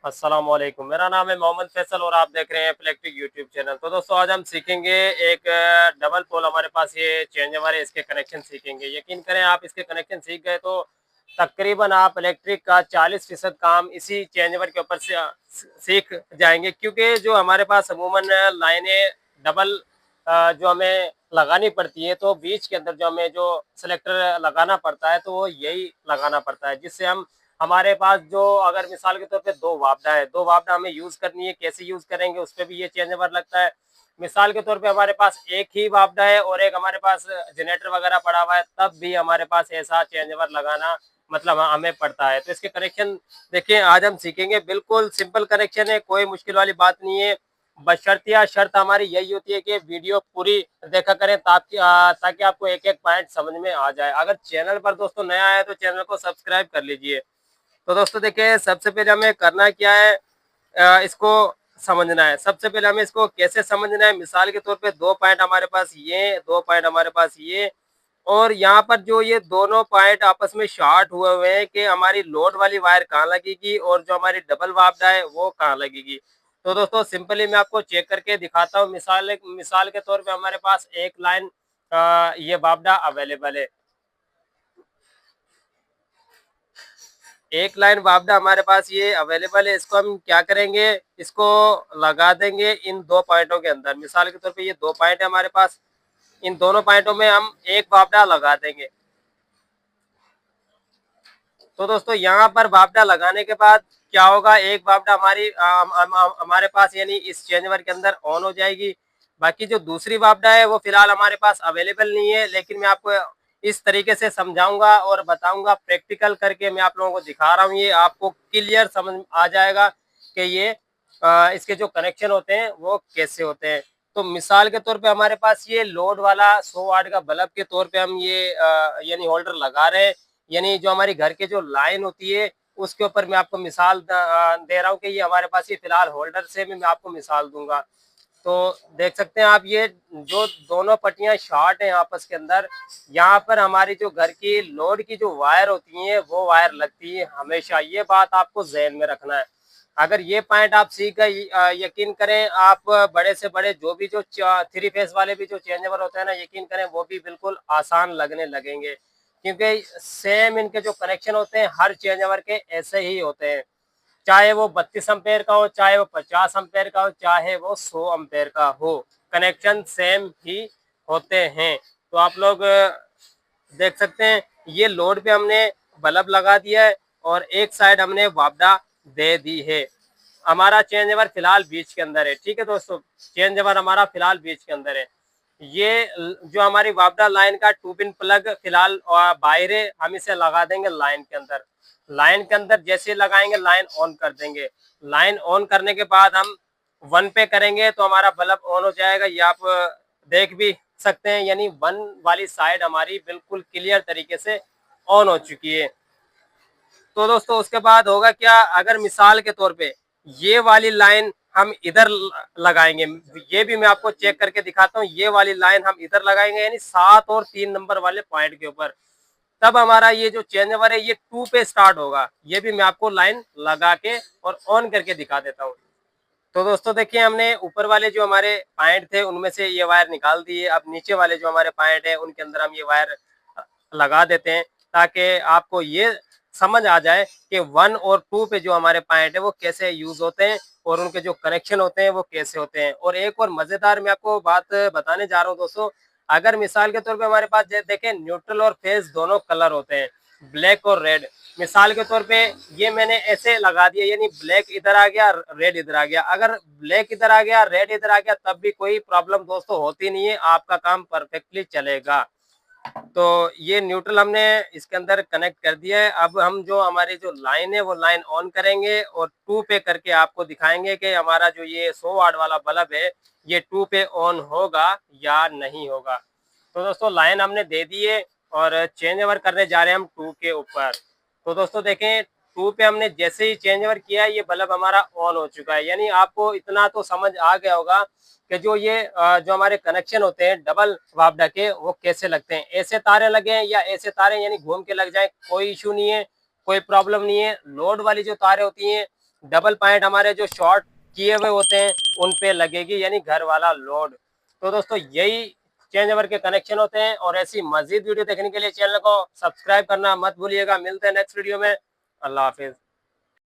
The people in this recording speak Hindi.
अस्सलाम वालेकुम। मेरा नाम है मोहम्मद फैसल और आप देख रहे हैं इलेक्ट्रिक यूट्यूब चैनल। तो दोस्तों आज हम सीखेंगे एक डबल पोल हमारे पास ये चेंजओवर है, इसके कनेक्शन सीखेंगे। यकीन करें आप इसके कनेक्शन सीख गए तो तकरीबन आप इलेक्ट्रिक का 40% काम इसी चेंजओवर के ऊपर से सीख जाएंगे, क्योंकि जो हमारे पास अमूमन लाइनें डबल जो हमें लगानी पड़ती है, तो बीच के अंदर जो हमें जो सेलेक्टर लगाना पड़ता है तो वो यही लगाना पड़ता है, जिससे हम हमारे पास जो अगर मिसाल के तौर पे दो वापडा है, दो वापडा हमें यूज करनी है, कैसे यूज करेंगे उस पर भी ये चेंज ओवर लगता है। मिसाल के तौर पे हमारे पास एक ही वापडा है और एक हमारे पास जनरेटर वगैरह पड़ा हुआ है, तब भी हमारे पास ऐसा चेंज ओवर लगाना मतलब हमें पड़ता है। तो इसके कनेक्शन देखिए आज हम सीखेंगे, बिल्कुल सिंपल कनेक्शन है, कोई मुश्किल वाली बात नहीं है। बशर्तिया शर्त हमारी यही होती है कि वीडियो पूरी देखा करें ताकि आपको एक एक पॉइंट समझ में आ जाए। अगर चैनल पर दोस्तों नया है तो चैनल को सब्सक्राइब कर लीजिए। तो दोस्तों देखिए सबसे पहले हमें करना क्या है, इसको समझना है। सबसे पहले हमें इसको कैसे समझना है, मिसाल के तौर पे दो पॉइंट हमारे पास ये, दो पॉइंट हमारे पास ये, और यहाँ पर जो ये दोनों पॉइंट आपस में शॉर्ट हुए हुए हैं कि हमारी लोड वाली वायर कहाँ लगेगी और जो हमारी डबल वापडा है वो कहाँ लगेगी। तो दोस्तों सिंपली मैं आपको चेक करके दिखाता हूँ। मिसाल के तौर पे हमारे पास एक लाइन ये वापडा अवेलेबल है, एक लाइन वापडा हमारे पास ये अवेलेबल है। इसको हम क्या करेंगे, इसको लगा देंगे इन दो पॉइंटों के अंदर। मिसाल के तौर पे ये दो पॉइंट है हमारे पास, इन दोनों पॉइंटों में हम एक वापडा लगा देंगे। तो दोस्तों यहाँ पर वापडा लगाने के बाद क्या होगा, एक वापडा हमारे पास यानी इस चेंजओवर के अंदर ऑन हो जाएगी। बाकी जो दूसरी वापडा है वो फिलहाल हमारे पास अवेलेबल नहीं है, लेकिन मैं आपको इस तरीके से समझाऊंगा और बताऊंगा, प्रैक्टिकल करके मैं आप लोगों को दिखा रहा हूँ। ये आपको क्लियर समझ आ जाएगा कि ये इसके जो कनेक्शन होते हैं वो कैसे होते हैं। तो मिसाल के तौर पे हमारे पास ये लोड वाला 100 वाट का बल्ब के तौर पे हम ये यानी होल्डर लगा रहे हैं। यानी जो हमारी घर के जो लाइन होती है उसके ऊपर मैं आपको मिसाल दे रहा हूँ कि ये हमारे पास ये फिलहाल होल्डर से भी मैं आपको मिसाल दूंगा। तो देख सकते हैं आप, ये जो दोनों पट्टियां शॉर्ट हैं आपस के अंदर, यहाँ पर हमारी जो घर की लोड की जो वायर होती है वो वायर लगती है हमेशा। ये बात आपको जहन में रखना है। अगर ये पॉइंट आप सीख गए, यकीन करें आप बड़े से बड़े जो भी जो थ्री फेस वाले भी जो चेंजेबल होते हैं ना, यकीन करें वो भी बिल्कुल आसान लगने लगेंगे, क्योंकि सेम इनके जो कनेक्शन होते हैं हर चेंजेवर के ऐसे ही होते हैं। चाहे वो 32 अम्पेयर का हो, चाहे वो 50 अम्पेयर का हो, चाहे वो 100 अम्पेयर का हो, कनेक्शन सेम ही होते हैं। तो आप लोग देख सकते हैं ये लोड पे हमने बल्ब लगा दिया है और एक साइड हमने वापडा दे दी है। हमारा चेंज ओवर फिलहाल बीच के अंदर है। ठीक है दोस्तों, चेंज ओवर हमारा फिलहाल बीच के अंदर है। ये जो हमारी वापडा लाइन का 2 पिन प्लग फिलहाल बाहर है, हम इसे लगा देंगे लाइन के अंदर। लाइन के अंदर जैसे लगाएंगे लाइन ऑन कर देंगे। लाइन ऑन करने के बाद हम 1 पे करेंगे तो हमारा बल्ब ऑन हो जाएगा। ये आप देख भी सकते हैं, यानी 1 वाली साइड हमारी बिल्कुल क्लियर तरीके से ऑन हो चुकी है। तो दोस्तों उसके बाद होगा क्या, अगर मिसाल के तौर पे ये वाली लाइन हम इधर लगाएंगे, ये भी मैं आपको चेक करके दिखाता हूँ। ये वाली लाइन हम इधर लगाएंगे यानी 7 और 3 नंबर वाले पॉइंट के ऊपर, तब हमारा ये जो चेंज ओवर है ये 2 पे स्टार्ट होगा। ये भी मैं आपको लाइन लगा के और ऑन करके दिखा देता हूँ। तो दोस्तों देखिए हमने ऊपर वाले जो हमारे पॉइंट थे उनमें से ये वायर निकाल दी है। अब नीचे वाले जो हमारे पॉइंट है उनके अंदर हम ये वायर लगा देते हैं, ताकि आपको ये समझ आ जाए कि 1 और 2 पे जो हमारे पॉइंट है वो कैसे यूज होते हैं और उनके जो कनेक्शन होते हैं वो कैसे होते हैं। और एक और मजेदार मैं आपको बात बताने जा रहा हूँ दोस्तों, अगर मिसाल के तौर पे हमारे पास देखें न्यूट्रल और फेज दोनों कलर होते हैं, ब्लैक और रेड। मिसाल के तौर पे ये मैंने ऐसे लगा दिया, यानी ब्लैक इधर आ गया, रेड इधर आ गया। अगर ब्लैक इधर आ गया, रेड इधर आ गया, तब भी कोई प्रॉब्लम दोस्तों होती नहीं है, आपका काम परफेक्टली चलेगा। तो ये न्यूट्रल हमने इसके अंदर कनेक्ट कर दिया है। अब हम जो हमारी जो लाइन है वो लाइन ऑन करेंगे और 2 पे करके आपको दिखाएंगे कि हमारा जो ये 100 वाट वाला बल्ब है ये 2 पे ऑन होगा या नहीं होगा। तो दोस्तों लाइन हमने दे दी है और चेंज ओवर करने जा रहे हैं हम 2 के ऊपर। तो दोस्तों देखें 2 पे हमने जैसे ही चेंज ओवर किया ये बल्ब हमारा ऑन हो चुका है। यानी आपको इतना तो समझ आ गया होगा कि जो ये जो हमारे कनेक्शन होते हैं डबल वापडा के वो कैसे लगते हैं। ऐसे तारे लगे हैं या ऐसे तारे यानी घूम के लग जाए, कोई इशू नहीं है, कोई प्रॉब्लम नहीं है। लोड वाली जो तारे होती हैं डबल पॉइंट हमारे जो शॉर्ट किए हुए होते हैं उन पे लगेगी, यानी घर वाला लोड। तो दोस्तों यही चेंज ओवर के कनेक्शन होते हैं। और ऐसी मजीद वीडियो देखने के लिए चैनल को सब्सक्राइब करना मत भूलिएगा। मिलते हैं नेक्स्ट वीडियो में। अल्लाह हाफिज।